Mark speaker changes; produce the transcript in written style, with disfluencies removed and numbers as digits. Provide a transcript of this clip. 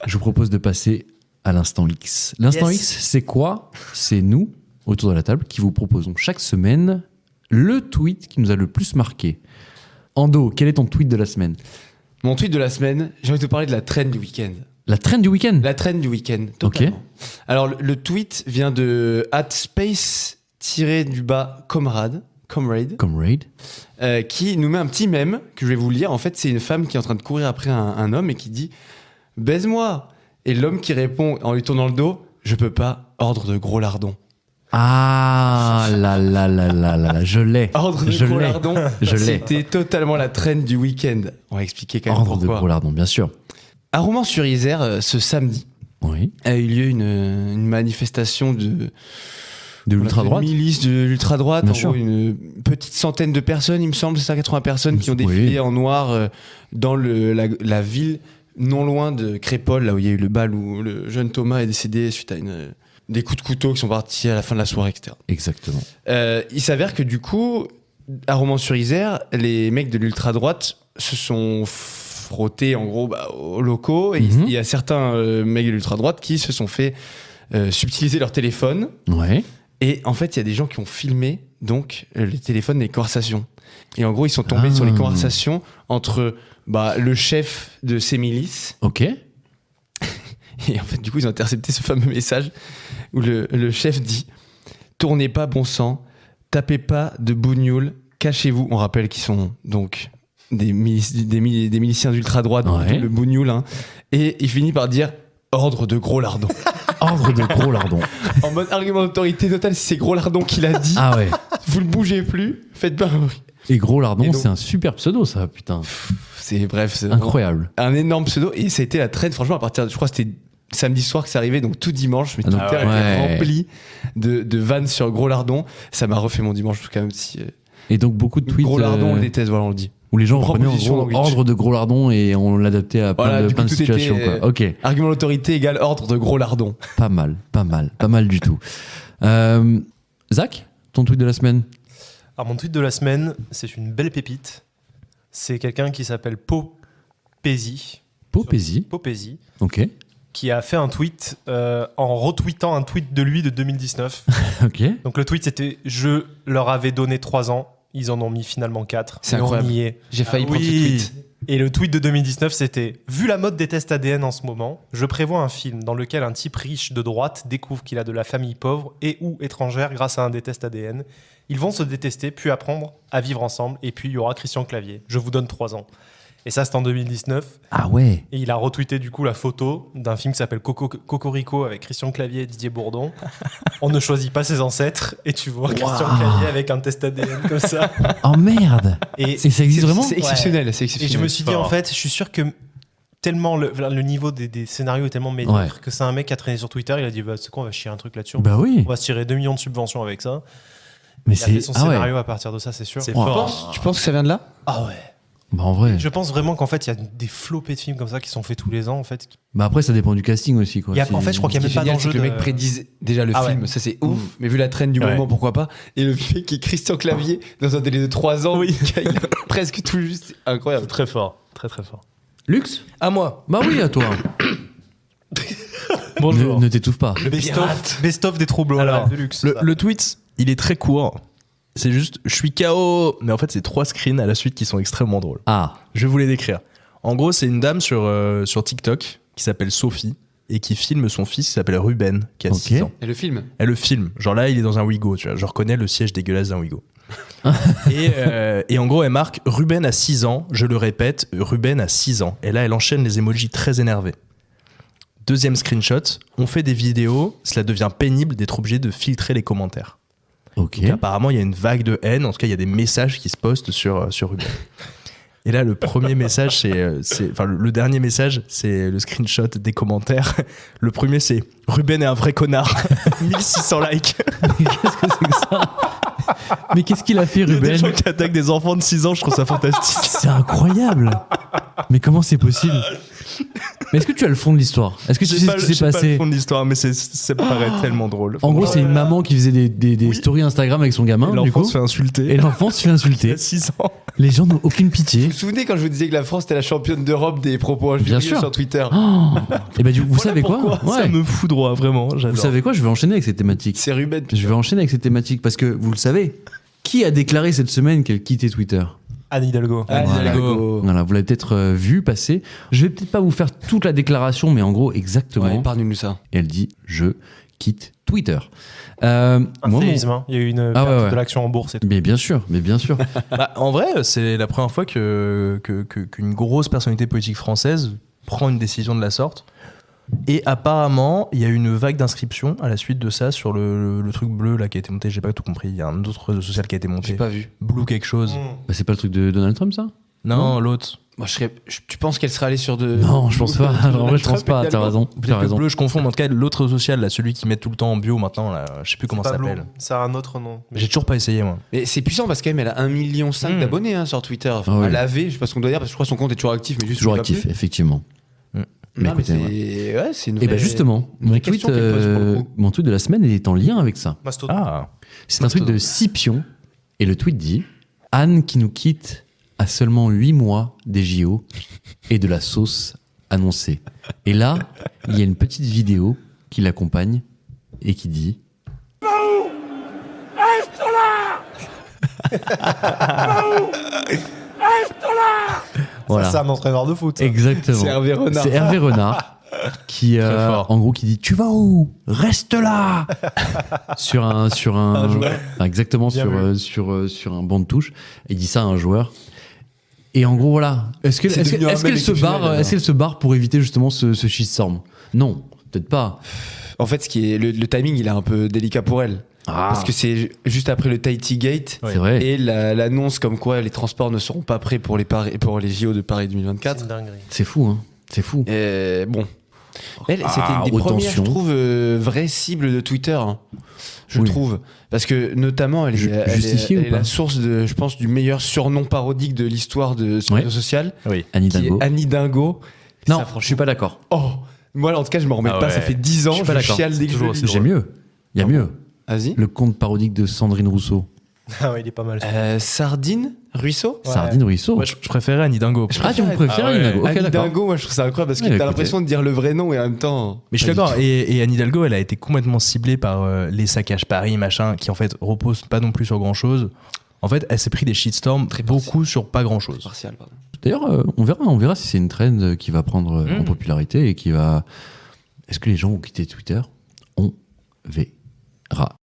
Speaker 1: Je vous propose de passer à l'instant X. L'instant X, c'est quoi ? C'est nous, autour de la table, qui vous proposons chaque semaine le tweet qui nous a le plus marqué. Ando, quel est ton tweet de la semaine ?
Speaker 2: Mon tweet de la semaine, j'ai envie de te parler de la trend du week-end.
Speaker 1: La trend du week-end ?
Speaker 2: La trend du week-end, totalement. Ok. Alors, le tweet vient de @space_comrade, qui nous met un petit mème que je vais vous lire. En fait, c'est une femme qui est en train de courir après un homme et qui dit « Baise-moi !» Et l'homme qui répond en lui tournant le dos « Je peux pas, ordre de gros lardon ».
Speaker 1: Ah là, je l'ai.
Speaker 2: Ordre de gros lardon,
Speaker 1: je l'ai.
Speaker 2: C'était totalement la trend du week-end. On va expliquer quand même
Speaker 1: ordre
Speaker 2: pourquoi.
Speaker 1: De gros lardon, bien sûr.
Speaker 2: À Romans-sur-Isère, ce samedi, a eu lieu une manifestation de
Speaker 1: l'ultra-droite.
Speaker 2: Une milice de l'ultra-droite.
Speaker 1: Bien
Speaker 2: en
Speaker 1: sûr.
Speaker 2: gros, une petite centaine de personnes, il me semble, c'est ça, 80 personnes qui ont défilé en noir dans la ville, non loin de Crépol, là où il y a eu le bal où le jeune Thomas est décédé suite à des coups de couteau qui sont partis à la fin de la soirée, etc.
Speaker 1: Exactement.
Speaker 2: Il s'avère que du coup, à Romans-sur-Isère, les mecs de l'ultra-droite se sont frottés en gros aux locaux et il y a certains mecs de l'ultra-droite qui se sont fait subtiliser leur téléphone.
Speaker 1: Ouais.
Speaker 2: Et en fait, il y a des gens qui ont filmé donc les téléphones des conversations. Et en gros, ils sont tombés sur les conversations entre le chef de ces milices.
Speaker 1: Ok.
Speaker 2: Et en fait, du coup, ils ont intercepté ce fameux message où le chef dit « Tournez pas bon sang, tapez pas de bougnoule, cachez-vous ». On rappelle qu'ils sont donc des miliciens d'ultra-droite, le bougnoule. Hein. Et il finit par dire « Ordre de gros lardon ».
Speaker 1: Ordre de gros lardon.
Speaker 2: En mode argument d'autorité totale, c'est gros lardon qu'il a dit.
Speaker 1: Ah ouais.
Speaker 2: Vous ne bougez plus, faites pas un bruit.
Speaker 1: Et gros lardon, donc, c'est un super pseudo, ça, putain.
Speaker 2: C'est
Speaker 1: incroyable.
Speaker 2: Un énorme pseudo. Et ça a été la traîne, franchement, à partir de, je crois que c'était samedi soir que c'est arrivé, donc tout dimanche, mais Twitter était rempli de vannes sur gros lardon. Ça m'a refait mon dimanche, quand même. Si,
Speaker 1: et donc beaucoup de tweets.
Speaker 2: Gros lardon, on le déteste, voilà, on le dit.
Speaker 1: Où les gens prenaient en gros ordre de gros lardon et on l'adaptait à plein de situations. Quoi. Ok.
Speaker 2: Argument d'autorité égale ordre de gros lardon.
Speaker 1: Pas mal du tout. Zach, ton tweet de la semaine ?
Speaker 3: Alors mon tweet de la semaine, c'est une belle pépite. C'est quelqu'un qui s'appelle Popézy.
Speaker 1: Popézy. Ok.
Speaker 3: Qui a fait un tweet en retweetant un tweet de lui de 2019.
Speaker 1: Ok.
Speaker 3: Donc le tweet c'était « Je leur avais donné 3 ans, ils en ont mis finalement 4. »
Speaker 2: C'est incroyable. J'ai failli prendre ce tweet.
Speaker 3: Et le tweet de 2019 c'était « Vu la mode des tests ADN en ce moment, je prévois un film dans lequel un type riche de droite découvre qu'il a de la famille pauvre et ou étrangère grâce à un des tests ADN. Ils vont se détester, puis apprendre à vivre ensemble, et puis il y aura Christian Clavier. Je vous donne 3 ans. » Et ça, c'était en 2019.
Speaker 1: Ah ouais.
Speaker 3: Et il a retweeté du coup la photo d'un film qui s'appelle Cocorico avec Christian Clavier et Didier Bourdon. On ne choisit pas ses ancêtres et tu vois Christian Clavier avec un test ADN comme ça.
Speaker 1: Oh merde. Et ça existe vraiment ?
Speaker 2: C'est exceptionnel, c'est exceptionnel.
Speaker 3: Et je me suis dit en fait, je suis sûr que tellement le niveau des scénarios est tellement médiocre que c'est un mec qui a traîné sur Twitter, il a dit c'est quoi, on va chier un truc là-dessus.
Speaker 1: Bah oui.
Speaker 3: On va se tirer 2 millions de subventions avec ça.
Speaker 1: Mais
Speaker 3: il a fait son scénario à partir de ça, c'est sûr.
Speaker 2: C'est fort. Tu penses que ça vient de là ?
Speaker 3: Ah ouais.
Speaker 1: Bah en vrai.
Speaker 3: Je pense vraiment qu'en fait, il y a des flopées de films comme ça qui sont faits tous les ans. En fait.
Speaker 1: Bah après, ça dépend du casting aussi. Quoi.
Speaker 3: En fait, je crois qu'il n'y a même pas d'enjeu.
Speaker 2: Le mec prédise déjà le film, ça c'est ouf. Mais vu la traîne du moment, pourquoi pas. Et le fait qu'il y ait Christian Clavier dans un délai de 3 ans, il a presque tout juste. Incroyable.
Speaker 3: C'est très fort. Très très fort.
Speaker 1: Lux ?
Speaker 2: À moi.
Speaker 1: Bah oui, à toi.
Speaker 3: Bonjour.
Speaker 1: Ne t'étouffe pas.
Speaker 3: Le best-of des troubles.
Speaker 4: Alors,
Speaker 3: de Lux.
Speaker 4: Le tweet, il est très court. C'est juste, je suis KO. Mais en fait, c'est 3 screens à la suite qui sont extrêmement drôles.
Speaker 1: Ah.
Speaker 4: Je vais vous les décrire. En gros, c'est une dame sur TikTok qui s'appelle Sophie et qui filme son fils qui s'appelle Ruben, qui a 6 ans.
Speaker 2: Et le film ?
Speaker 4: Elle le filme. Genre là, il est dans un Wigo. Tu vois. Je reconnais le siège dégueulasse d'un Wigo. et en gros, elle marque Ruben a 6 ans. Je le répète, Ruben a 6 ans. Et là, elle enchaîne les emojis très énervés. Deuxième screenshot. On fait des vidéos. Cela devient pénible d'être obligé de filtrer les commentaires.
Speaker 1: Ok.
Speaker 4: Donc, apparemment, il y a une vague de haine. En tout cas, il y a des messages qui se postent sur Ruben. Et là, le premier message, le dernier message, c'est le screenshot des commentaires. Le premier, c'est Ruben est un vrai connard. 1600 likes.
Speaker 1: Mais qu'est-ce que c'est que ça ? Mais qu'est-ce qu'il a fait, Ruben ?
Speaker 4: Il y a des gens qui attaquent des enfants de 6 ans, je trouve ça fantastique.
Speaker 1: C'est incroyable. Mais comment c'est possible ? Mais est-ce que tu as le fond de l'histoire? Est-ce que tu sais ce qui s'est
Speaker 4: J'ai pas le
Speaker 1: passé?
Speaker 4: fond de l'histoire, mais ça me paraît tellement drôle.
Speaker 1: En gros, c'est une maman qui faisait des
Speaker 4: Oui.
Speaker 1: stories Instagram avec son gamin, du
Speaker 4: L'enfant
Speaker 1: coup.
Speaker 4: se fait insulter.
Speaker 1: Et l'enfant se fait
Speaker 4: Il
Speaker 1: insulter.
Speaker 4: a 6 ans.
Speaker 1: Les gens n'ont aucune
Speaker 2: Vous
Speaker 1: pitié.
Speaker 2: vous souvenez quand je vous disais que la France était la championne d'Europe des propos injurieux
Speaker 1: sûr.
Speaker 2: sur Twitter?
Speaker 1: Et bah, vous
Speaker 2: Voilà
Speaker 1: savez quoi?
Speaker 2: pourquoi
Speaker 4: Ça me fout droit, vraiment.
Speaker 1: Vous
Speaker 4: J'adore.
Speaker 1: savez quoi? Je vais enchaîner avec cette thématique.
Speaker 2: C'est Ruben.
Speaker 1: Je vais enchaîner avec cette thématique parce que vous le savez. Qui a déclaré cette semaine qu'elle quittait Twitter?
Speaker 3: Anne Hidalgo.
Speaker 2: Ah,
Speaker 1: Voilà.
Speaker 2: Hidalgo.
Speaker 1: Voilà, vous l'avez peut-être vu passer. Je vais peut-être pas vous faire toute la déclaration, mais en gros, exactement.
Speaker 2: Ouais, épargne-nous ça.
Speaker 1: Et elle dit je quitte Twitter.
Speaker 3: Un
Speaker 1: Moi, mon-
Speaker 3: séisme, hein. Il y a eu une
Speaker 1: Ah,
Speaker 3: perte
Speaker 1: ouais.
Speaker 3: de l'action en bourse et tout.
Speaker 1: Mais bien sûr, mais bien sûr.
Speaker 4: Bah, en vrai, c'est la première fois qu'une grosse personnalité politique française prend une décision de la sorte. Et apparemment, il y a eu une vague d'inscriptions à la suite de ça sur le truc bleu là qui a été monté. J'ai pas tout compris. Il y a un autre réseau social qui a été
Speaker 2: J'ai
Speaker 4: monté.
Speaker 2: pas vu.
Speaker 4: Blue quelque chose.
Speaker 1: Bah, c'est pas le truc de Donald Trump, ça?
Speaker 4: Non, l'autre.
Speaker 2: Moi, tu penses qu'elle serait allée sur de.
Speaker 1: Non, je pense pas. En vrai, je pense pas. T'as raison. T'as
Speaker 4: Peut-être que
Speaker 1: raison.
Speaker 4: bleu, je confonds. Mais en tout cas, l'autre réseau social, là, celui qui met tout le temps en bio maintenant, là, je sais plus comment
Speaker 3: C'est
Speaker 4: ça
Speaker 3: pas Blue,
Speaker 4: s'appelle.
Speaker 3: ça a un autre nom. Mais
Speaker 4: J'ai toujours pas essayé, moi.
Speaker 2: Mais c'est puissant parce qu'elle a 1,5 million d'abonnés hein, sur Twitter. Enfin,
Speaker 1: Ah oui.
Speaker 2: elle avait, je sais pas ce qu'on doit dire, parce que je crois que son compte est toujours actif, mais juste
Speaker 1: Toujours
Speaker 2: on le voit
Speaker 1: actif, effectivement.
Speaker 2: plus. Non, mais
Speaker 1: écoutez,
Speaker 2: c'est. Ouais, c'est une
Speaker 1: Et bah
Speaker 2: vraie-
Speaker 1: justement,
Speaker 2: une vraie question qu'elle pose pour le coup.
Speaker 1: mon tweet de la semaine est en lien avec ça.
Speaker 3: Mastodon.
Speaker 4: Ah,
Speaker 1: C'est un tweet de Scipion. Et le tweet dit Anne qui nous quitte à seulement 8 mois des JO et de la sauce annoncée. Et là, il y a une petite vidéo qui l'accompagne et qui dit Voilà.
Speaker 3: Ça, c'est un entraîneur de foot. ça.
Speaker 1: Exactement.
Speaker 2: C'est Hervé Renard.
Speaker 1: C'est Hervé Renard qui,
Speaker 4: fort.
Speaker 1: en gros, qui dit tu vas où? Reste là. sur un
Speaker 2: joueur.
Speaker 1: exactement
Speaker 3: Bien
Speaker 1: sur un banc de touche. Il dit ça à un joueur. Et en gros, voilà. Est-ce
Speaker 2: C'est devenu un mème
Speaker 1: qu'elle se barre,
Speaker 2: exceptionnel,
Speaker 1: est-ce qu'elle se barre pour éviter justement ce shitstorm? Non, peut-être pas.
Speaker 2: En fait, ce qui est le timing, il est un peu délicat pour elle. Parce que c'est juste après le Tahiti Gate
Speaker 1: c'est vrai.
Speaker 2: et l'annonce comme quoi les transports ne seront pas prêts pour les JO de Paris
Speaker 3: C'est
Speaker 2: 2024.
Speaker 3: une dinguerie.
Speaker 1: C'est fou, hein. C'est fou.
Speaker 2: Et bon. Elle, c'était une des
Speaker 1: aux
Speaker 2: premières,
Speaker 1: tensions.
Speaker 2: je trouve, vraies cibles de Twitter. Hein. Je
Speaker 1: Oui.
Speaker 2: trouve. Parce que, notamment, elle est
Speaker 1: Justifiée ou
Speaker 2: elle est
Speaker 1: pas
Speaker 2: la source, je pense, du meilleur surnom parodique de l'histoire de ce
Speaker 1: Ouais.
Speaker 2: réseau social,
Speaker 4: oui.
Speaker 1: Annie
Speaker 2: qui
Speaker 1: Dingo.
Speaker 2: est Annie Dingo.
Speaker 1: Non,
Speaker 2: Ça,
Speaker 1: je suis pas d'accord.
Speaker 2: Oh, moi, en tout cas, je m'en remets
Speaker 4: Ah
Speaker 2: pas.
Speaker 4: ouais.
Speaker 2: Ça fait 10 ans,
Speaker 1: Je suis pas
Speaker 2: je
Speaker 1: d'accord.
Speaker 2: chiale dès que je
Speaker 4: toujours
Speaker 2: le
Speaker 4: aussi
Speaker 2: lis.
Speaker 1: J'ai mieux. Il y a mieux.
Speaker 2: Vas-y.
Speaker 1: Le conte parodique de Sandrine Rousseau.
Speaker 3: Ah ouais, il est pas mal.
Speaker 2: Sardine Ruisseau
Speaker 3: Ouais.
Speaker 1: Sardine Ruisseau.
Speaker 4: Ouais, je préférais Annie Dingo.
Speaker 1: Ah, tu me préfères
Speaker 4: Ah ouais.
Speaker 1: Annie Dingo. Ok,
Speaker 2: Annie
Speaker 1: d'accord.
Speaker 2: Dingo, moi, je trouve ça incroyable parce que
Speaker 1: Ouais,
Speaker 2: t'as
Speaker 1: écoutez.
Speaker 2: l'impression de dire le vrai nom et en même temps.
Speaker 4: Mais je suis
Speaker 2: pas du
Speaker 4: d'accord.
Speaker 2: tout.
Speaker 4: Et Annie Hidalgo, elle a été complètement ciblée par les saccages Paris, machin, qui en fait reposent pas non plus sur grand chose. En fait, elle s'est pris des shitstorms
Speaker 2: Très
Speaker 4: beaucoup sur pas grand chose.
Speaker 2: Partial, pardon.
Speaker 1: D'ailleurs, on verra si c'est une trend qui va prendre en popularité et qui va. Est-ce que les gens vont quitter Twitter? On verra.